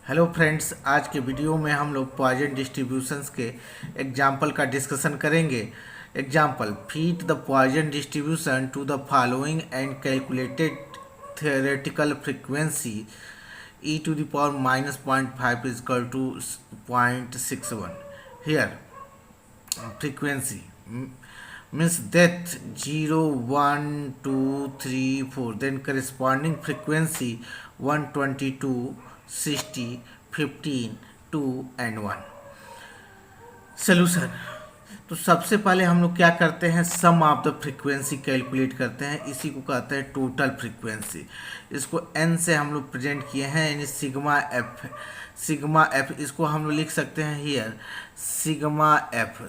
Hello friends, आज के video में हम लोग पॉइजन डिस्ट्रीब्यूशंस के एग्जाम्पल का डिस्कशन करेंगे। Example: fit the Poisson distribution to the following and calculated theoretical frequency e to the power minus 0.5 is equal to 0.61. Here frequency means that 0 1 2 3 4, then corresponding frequency 122 60 15 2 and 1. Solution: तो सबसे पहले हम लोग क्या करते हैं, सम ऑफ द फ्रीक्वेंसी कैलकुलेट करते हैं। इसी को कहते हैं टोटल फ्रीक्वेंसी। इसको एन से हम लोग प्रेजेंट किए हैं, यानी सिग्मा एफ। सिग्मा एफ इसको हम लोग लिख सकते हैं here sigma F.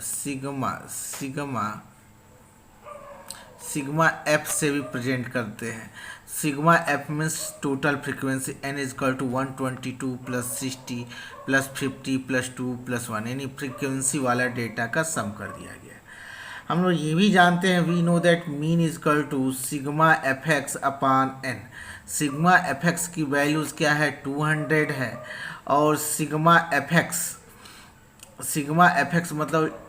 Sigma F से भी प्रेजेंट करते हैं। Sigma F means total frequency N is equal to 122 plus 60 plus 50 plus 2 plus 1, यानी फ्रीक्वेंसी वाला डेटा का सम कर दिया गया। हम लोग ये भी जानते हैं, we know that mean is equal to sigma F X upon N. Sigma F X की वैल्यूज़ क्या है, 200 है। और सिग्मा एफ एक्स मतलब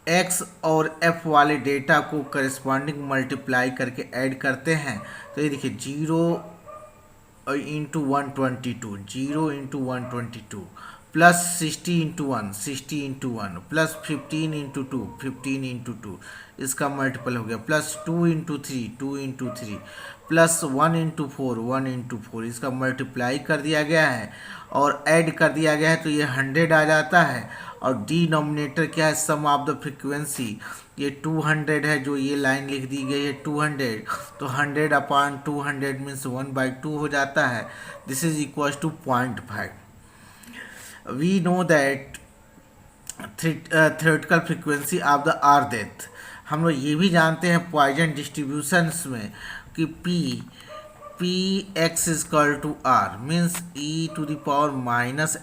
एक्स और एफ वाले डेटा को करस्पॉन्डिंग मल्टीप्लाई करके ऐड करते हैं। तो ये देखिए 0 into 122, 0 into 122 plus 60 into 1, 60 into 1 plus 15 into 2, 15 into 2, इसका मल्टीपल हो गया, plus 2 into 3, 2 into 3 plus 1 into 4, 1 into 4, इसका मल्टीप्लाई कर दिया गया है और ऐड कर दिया गया है, तो ये 100 आ जाता है। और डिनोमिनेटर क्या है, सम ऑफ द फ्रीक्वेंसी, ये 200 है, जो ये लाइन लिख दी गई है 200, तो 100 अपॉन 200 मीन्स 1/2 हो जाता है। This is equal to 0.5। We know that theoretical frequency of the R death. हम लोग ये भी जानते हैं पॉइजन डिस्ट्रीब्यूशंस में कि P X is equal to are means E to the power minus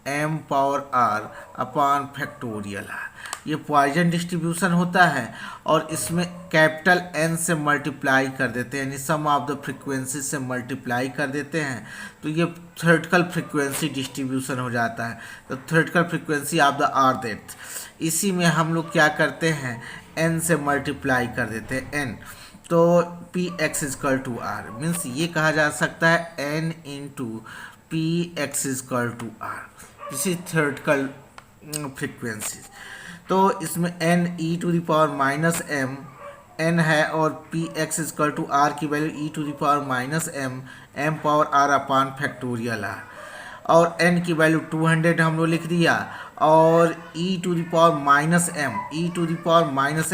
M power are upon factorial R. ये Poisson distribution होता है और इसमें कैपिटल एन से मल्टीप्लाई कर देते हैं, यानी सम ऑफ द फ्रीक्वेंसी से मल्टीप्लाई कर देते हैं, तो ये थ्योरेटिकल फ्रीक्वेंसी डिस्ट्रीब्यूशन हो जाता है। तो theoretical frequency of the R death, इसी में हम लोग क्या करते हैं, एन से मल्टीप्लाई कर देते हैं एन। तो P x is equal to are means ये कहा जा सकता है n into p x is equal to r. This is theoretical frequency. तो इसमें n e to the power minus n है और p x is equal to r की value e to the power minus M power are upon factorial r. और n की value 200 हम लोग लिख दिया, और e to the power minus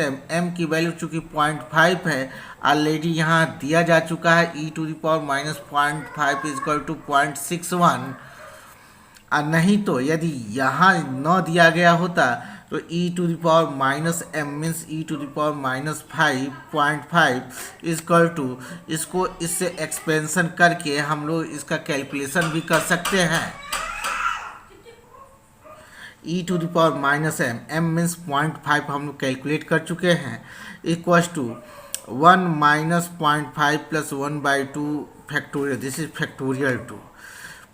m की वैल्यू चूँकि 0.5 है, ऑलरेडी यहाँ दिया जा चुका है, e to the power minus 0.5 is equal to 0.61। और नहीं तो यदि यहाँ न दिया गया होता तो e to the power minus M means e to the power minus 5.5 is equal to, इसको इससे एक्सपेंशन करके हम लोग इसका कैलकुलेशन भी कर सकते हैं। e to the power minus M means 0.5 हम लोग कैलकुलेट कर चुके हैं, equals to 1 minus 0.5 plus 1/2 factorial, this is factorial 2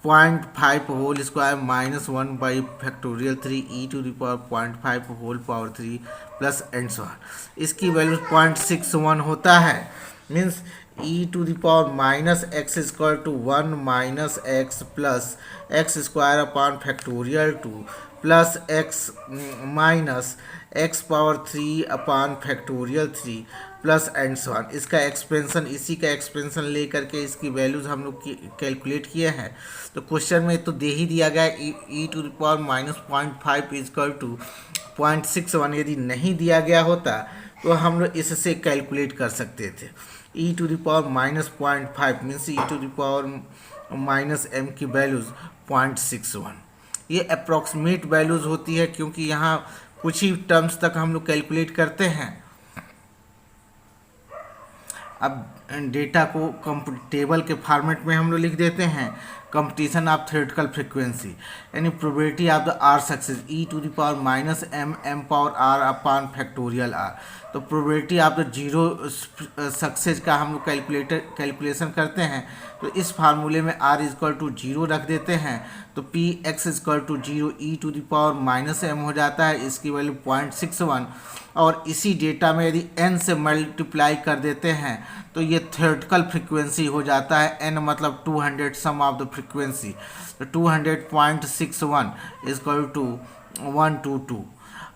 0.5 whole square minus 1 by factorial 3 E to the power 0.5 whole power 3 plus and so on. इसकी value 0.61 होता है, means E to the power minus X equal to 1 minus X plus X square upon factorial 2 plus x minus x power 3 upon factorial 3 plus and so on. इसका expansion, इसी का expansion ले करके इसकी values हम लोग कैलकुलेट किए हैं। तो क्वेश्चन में तो दे ही दिया गया e to the power minus 0.5 is equal to 0.61। यदि नहीं दिया गया होता तो हम लोग इससे कैलकुलेट कर सकते थे। E to the power minus 0.5 means E to the power minus m की वैल्यूज़ 0.61। ये अप्रॉक्सीमेट वैल्यूज़ होती है, क्योंकि यहाँ कुछ ही टर्म्स तक हम लोग कैलकुलेट करते हैं। अब डेटा को टेबल के फॉर्मेट में हम लोग लिख देते हैं, कंपटीशन ऑफ थ्योरेटिकल फ्रीक्वेंसी यानी probability of the are success e to the power minus m m power are upon factorial r. तो probability of the zero success का हम लोग कैलकुलेशन करते हैं, तो इस फार्मूले में r इजक्वल टू जीरो रख देते हैं, तो P X is equal to zero E to the power minus M हो जाता है, इसकी वैल्यू 0.61। और इसी डेटा में यदि n से मल्टीप्लाई कर देते हैं तो ये थ्योरेटिकल फ्रीक्वेंसी हो जाता है, n मतलब 200 सम ऑफ द फ्रीक्वेंसी, तो 200.61 इजक्वल टू 122।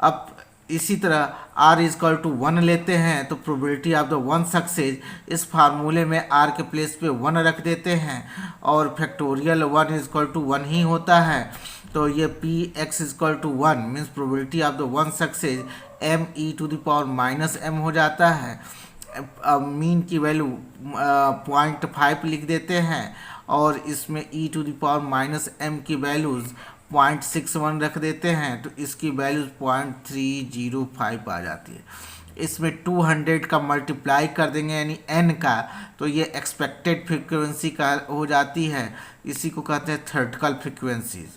अब इसी तरह r इजक्वल टू 1 लेते हैं, तो probability of the one success इस फार्मूले में r के प्लेस पे 1 रख देते हैं और फैक्टोरियल 1 इजक्वल टू 1 ही होता है, तो ये P X is equal to 1 means probability of the one success M E to the power minus M हो जाता है। मीन की वैल्यू 0.5 लिख देते हैं और इसमें e to the power minus m की वैल्यूज़ 0.61 रख देते हैं, तो इसकी वैल्यूज 0.305 आ जाती है। इसमें 200 का मल्टीप्लाई कर देंगे यानी n का, तो ये एक्सपेक्टेड फ्रीक्वेंसी का हो जाती है, इसी को कहते हैं थ्योरेटिकल फ्रीक्वेंसीज,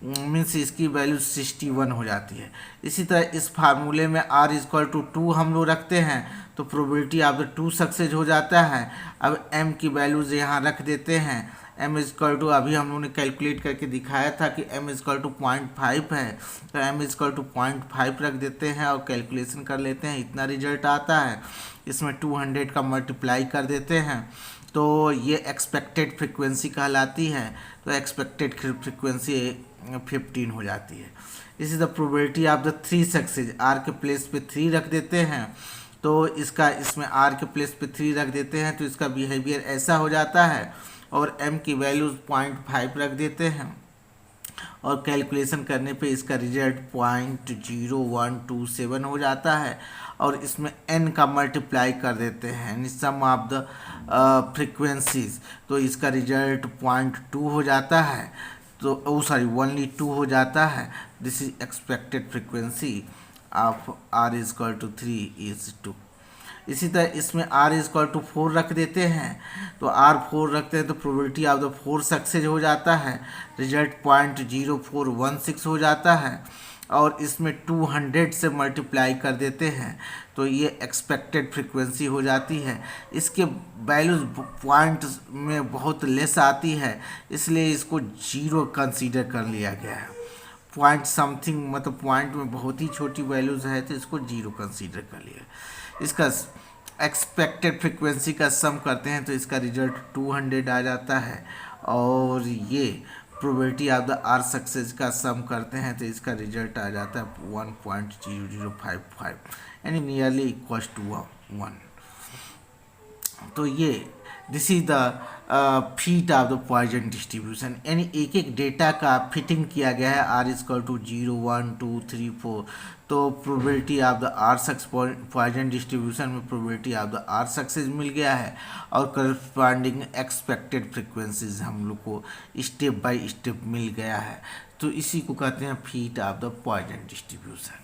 मीन्स इसकी वैल्यू 61 हो जाती है। इसी तरह इस फार्मूले में r इजक्वल टू 2 हम लोग रखते हैं, तो प्रोबेबिलिटी ऑफ द 2 सक्सेस हो जाता है। अब m की वैल्यूज यहाँ रख देते हैं, m इजक्वल टू अभी हम लोगों ने कैलकुलेट करके दिखाया था कि m इजक्वल टू 0.5 है, तो m इजक्वल टू 0.5 रख देते हैं और कैलकुलेशन कर लेते हैं, इतना रिजल्ट आता है। इसमें 200 का मल्टीप्लाई कर देते हैं, तो ये एक्सपेक्टेड फ्रीक्वेंसी कहलाती है, तो एक्सपेक्टेड फ्रीक्वेंसी 15 हो जाती है। इसी तरह probability of the 3 success r के प्लेस पे 3 रख देते हैं, तो इसका इसमें r के प्लेस पे 3 रख देते हैं, तो इसका बिहेवियर ऐसा हो जाता है और m की वैल्यूज 0.5 रख देते हैं और कैलकुलेशन करने पे इसका रिजल्ट 0.0127 हो जाता है और इसमें n का मल्टीप्लाई कर देते हैं यानी सम ऑफ द फ्रीक्वेंसीज, तो इसका रिजल्ट 0.2 हो जाता है, तो ओनली 2 हो जाता है। This is expected frequency of r is equal to 3 is 2। इसी तरह इसमें r इजक्वल टू 4 रख देते हैं, तो r 4 रखते हैं तो प्रोबेबिलिटी ऑफ द 4 सक्सेस हो जाता है, रिजल्ट 0.0416 हो जाता है और इसमें 200 से मल्टीप्लाई कर देते हैं, तो ये एक्सपेक्टेड फ्रीक्वेंसी हो जाती है। इसके वैल्यूज पॉइंट में बहुत लेस आती है, इसलिए इसको 0 कंसीडर कर लिया गया है। पॉइंट समथिंग मतलब पॉइंट में बहुत ही छोटी वैल्यूज है, तो इसको 0 कंसीडर कर लिया। इसका एक्सपेक्टेड फ्रीक्वेंसी का सम करते हैं तो इसका रिजल्ट 200 आ जाता है और ये probability of the are success का सम करते हैं तो इसका रिजल्ट आ जाता है 1.0055 यानी नियरली इक्वल्स टू 1। तो ये this is the feet of the Poisson distribution, यानी एक एक डेटा का फिटिंग किया गया है r इजक्वल टू 0 1 2 3 4। तो probability of the are success Poisson distribution में probability of the are success मिल गया है और करस्पॉन्डिंग एक्सपेक्टेड फ्रीक्वेंसीज हम लोग को स्टेप बाय स्टेप मिल गया है, तो इसी को कहते हैं feet of the Poisson distribution.